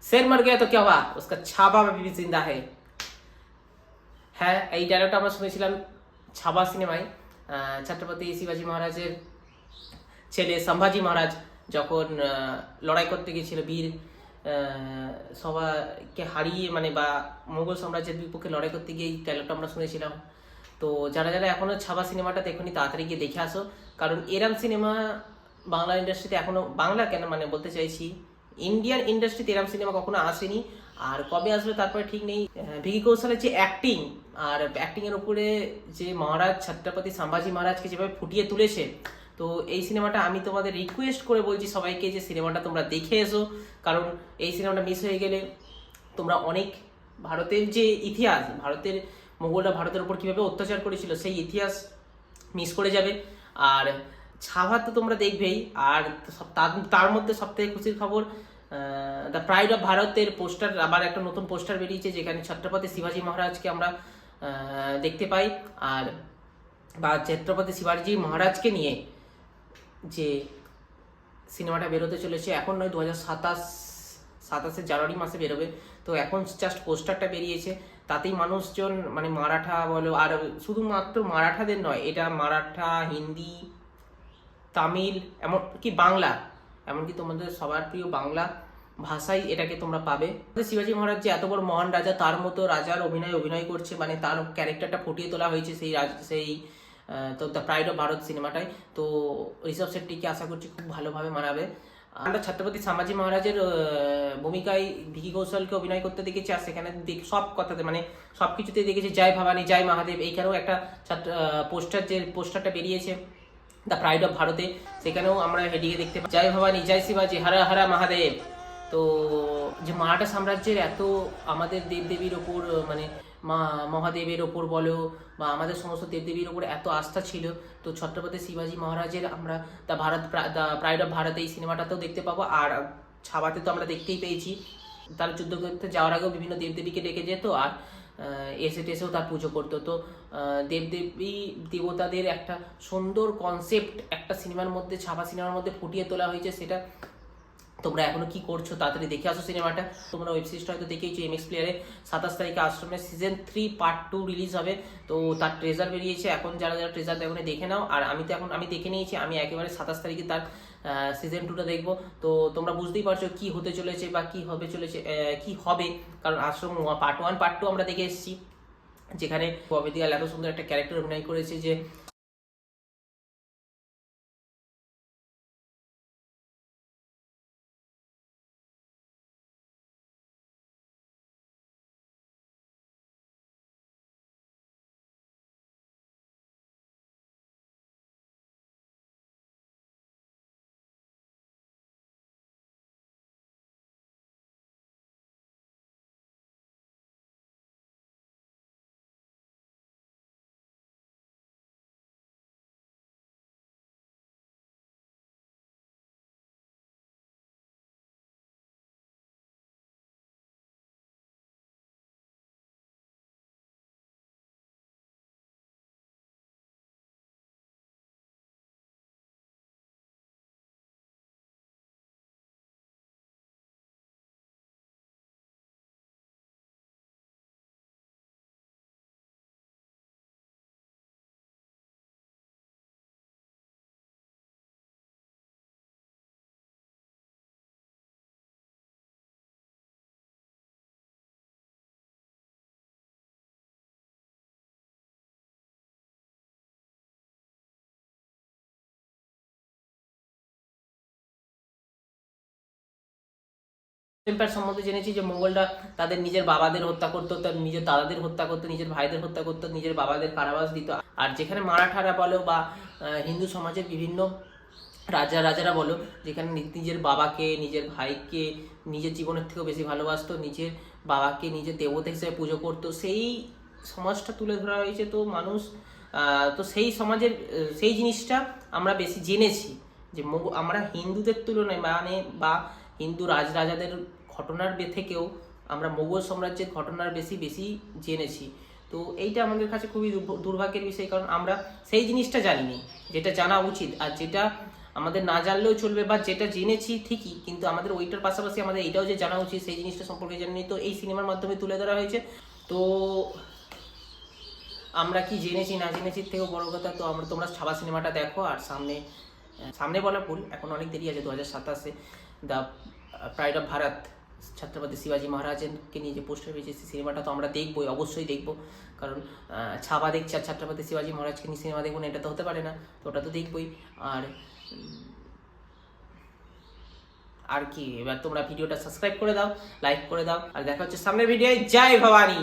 शेर मर गया तो क्या हुआ, उसका छापा में भी जिंदा है। হ্যাঁ, এই ডায়লগটা আমরা শুনেছিলাম ছাবা সিনেমায়। ছত্রপতি শিবাজি মহারাজের ছেলে সম্ভাজি মহারাজ যখন লড়াই করতে গিয়েছিল, বীর সবাইকে হারিয়ে মানে বা মোগল সাম্রাজ্যের বিপক্ষে লড়াই করতে গিয়ে এই ডায়লগটা আমরা শুনেছিলাম। তো যারা যারা এখনো ছাবা সিনেমাটা দেখুনি তাড়াতাড়ি গিয়ে দেখে আসো, কারণ এরম সিনেমা বাংলা ইন্ডাস্ট্রিতে এখনো, বাংলা কেন মানে বলতে চাইছি ইন্ডিয়ান ইন্ডাস্ট্রিতে এরম সিনেমা কখনো আসেনি, আর কবে আসবে তারপরে ঠিক নেই। ভিকি কৌশলের যে অ্যাক্টিং আর অ্যাক্টিং এর উপরে যে মহারাজ ছত্রপতি সম্ভাজি মহারাজকে যেভাবে ফুটিয়ে তুলেছে, তো এই সিনেমাটা আমি তোমাদের রিকোয়েস্ট করে বলছি সবাইকে যে সিনেমাটা তোমরা দেখে এসো, কারণ এই সিনেমাটা মিস হয়ে গেলে তোমরা অনেক ভারতের যে ইতিহাস, ভারতের মোগলরা ভারতের উপর কীভাবে অত্যাচার করেছিল সেই ইতিহাস মিস করে যাবে। আর ছাভা তো তোমরা দেখবেই, আর তার মধ্যে সবথেকে খুশির খবর, দ্য প্রাইড অফ ভারতের পোস্টার, আবার একটা নতুন পোস্টার বেরিয়েছে যেখানে ছত্রপতি শিবাজি মহারাজকে আমরা দেখতে পাই, আর বা ছত্রপতি শিবাজি মহারাজকে নিয়ে যে সিনেমাটা বেরোতে চলেছে, এখন নয় 2027 জানুয়ারি মাসে বেরোবে। তো এখন জাস্ট পোস্টারটা বেরিয়েছে, তাতেই মানুষজন মানে মারাঠা বলো, আর শুধুমাত্র মারাঠাদের নয়, এটা মারাঠা, হিন্দি, তামিল, এমনকি বাংলা, এমনকি তোমাদের সবার প্রিয় বাংলা ভাষায় এটাকে তোমরা পাবে। শিবাজি মহারাজ যে এত বড় মহান রাজা, তার মতো রাজার অভিনয় করছে, মানে তার ক্যারেক্টারটা ফুটিয়ে তোলা হয়েছে সেই তো দ্য প্রাইড অফ ভারত সিনেমাটায়। তো ঋষভ শেট্টিকে আশা করছি খুব ভালোভাবে মানাবে। আমরা ছত্রপতি সম্ভাজি মহারাজের ভূমিকায় ভিকি কৌশলকে অভিনয় করতে দেখেছি, আর সেখানে সব কথাতে মানে সব কিছুতে দেখেছি জয় ভবানী জয় মহাদেব। এইখানেও একটা পোস্টারটা বেরিয়েছে দ্য প্রাইড অফ ভারতে, সেখানেও আমরা হেডিংয়ে দেখতে পাই জয় ভবানী জয় শিবাজি হর হর মহাদেব। তো যে মারাঠা সাম্রাজ্যের এত আমাদের দেবদেবীর ওপর মানে মহাদেবের ওপর বলো বা আমাদের সমস্ত দেবদেবীর ওপর এত আস্থা ছিল, তো ছত্রপতি শিবাজি মহারাজের আমরা দ্য প্রাইড অফ ভারত এই সিনেমাটাতেও দেখতে পাবো। আর ছাবাতে তো আমরা দেখতেই পেয়েছি, তার যুদ্ধ করতে যাওয়ার আগেও বিভিন্ন দেবদেবীকে ডেকে যেত, আর এসেও তার পুজো করতো। তো দেবদেবী দেবতাদের একটা সুন্দর কনসেপ্ট একটা সিনেমার মধ্যে, ছাপা সিনেমার মধ্যে ফুটিয়ে তোলা হয়েছে। সেটা তোমরা এখনো কি করছো, তাড়াতাড়ি দেখে আসো সিনেমাটা। তোমরা ওয়েব সিরিজটা হয়তো দেখেইছো, এমএক্স প্লেয়ারে 27 তারিখে আশ্রমের সিজন 3 পার্ট 2 রিলিজ হবে। তো তার ট্রেজার বেরিয়েছে, এখন যারা যারা ট্রেজার দেখো দেখে নাও। আর আমি দেখে নিয়েছি, আমি একেবারে 27 তারিখে তার সিজন 2টা দেখবো। তো তোমরা বুঝতেই পারছো কি হতে চলেছে বা কি হবে, কারণ আশ্রম পার্ট 1 পার্ট 2 আমরা দেখে এসেছি, যেখানে ববি দেওয়াল এত সুন্দর একটা ক্যারেক্টার অভিনয় করেছে যে এম্পায়ার সম্বন্ধে জেনেছি যে মোগলরা তাদের নিজের বাবাদের হত্যা করতো, তার নিজের দাদাদের হত্যা করতো, নিজের ভাইদের হত্যা করতো, নিজের বাবাদের কারাবাস দিত। আর যেখানে মারাঠারা বলো বা হিন্দু সমাজের বিভিন্ন রাজারা বলো, যেখানে নিজের বাবাকে, নিজের ভাইকে নিজের জীবনের থেকেও বেশি ভালোবাসতো, নিজের বাবাকে নিজের দেবতা হিসেবে পুজো করতো, সেই সমাজটা তুলে ধরা হয়েছে। তো মানুষ তো সেই সমাজের সেই জিনিসটা আমরা বেশি জেনেছি, যে আমরা হিন্দুদের তুলনায় মানে বা হিন্দু রাজাদের ঘটনার থেকেও আমরা মোগল সাম্রাজ্যের ঘটনার বেশি জেনেছি। তো এইটা আমাদের কাছে খুবই দুর্ভাগ্যের বিষয়, কারণ আমরা সেই জিনিসটা জানিনি যেটা জানা উচিত, আর যেটা আমাদের না জানলেও চলবে, বা যেটা জেনেছি ঠিকই, কিন্তু আমাদের ওইটার পাশাপাশি আমাদের এটাও যে জানা উচিত সেই জিনিসটা সম্পর্কে জানি, তো এই সিনেমার মাধ্যমে তুলে ধরা হয়েছে। তো আমরা কি জেনেছি না জেনেছি থেকেও বড় কথা, তো তোমরা ছাবা সিনেমাটা দেখো। আর সামনে বলা ভুল, এখন অনেক দেরি আছে, 2027-এ the pride of Bharat, Chhatrapati শিবাজি মহারাজকে নিয়ে যে পোস্টার বেরিয়েছে, সেই সিনেমাটা তো আমরা দেখবোই, অবশ্যই দেখবো। কারণ ছাবা দেখছি আর ছত্রপতি শিবাজি মহারাজকে নিয়ে সিনেমা দেখবো না, এটা তো হতে পারে না, তো ওটা তো দেখবোই। আর কি, এবার তোমরা ভিডিওটা সাবস্ক্রাইব করে দাও, লাইক করে দাও, আর দেখা হচ্ছে সামনের ভিডিওয়। জয় ভবানী।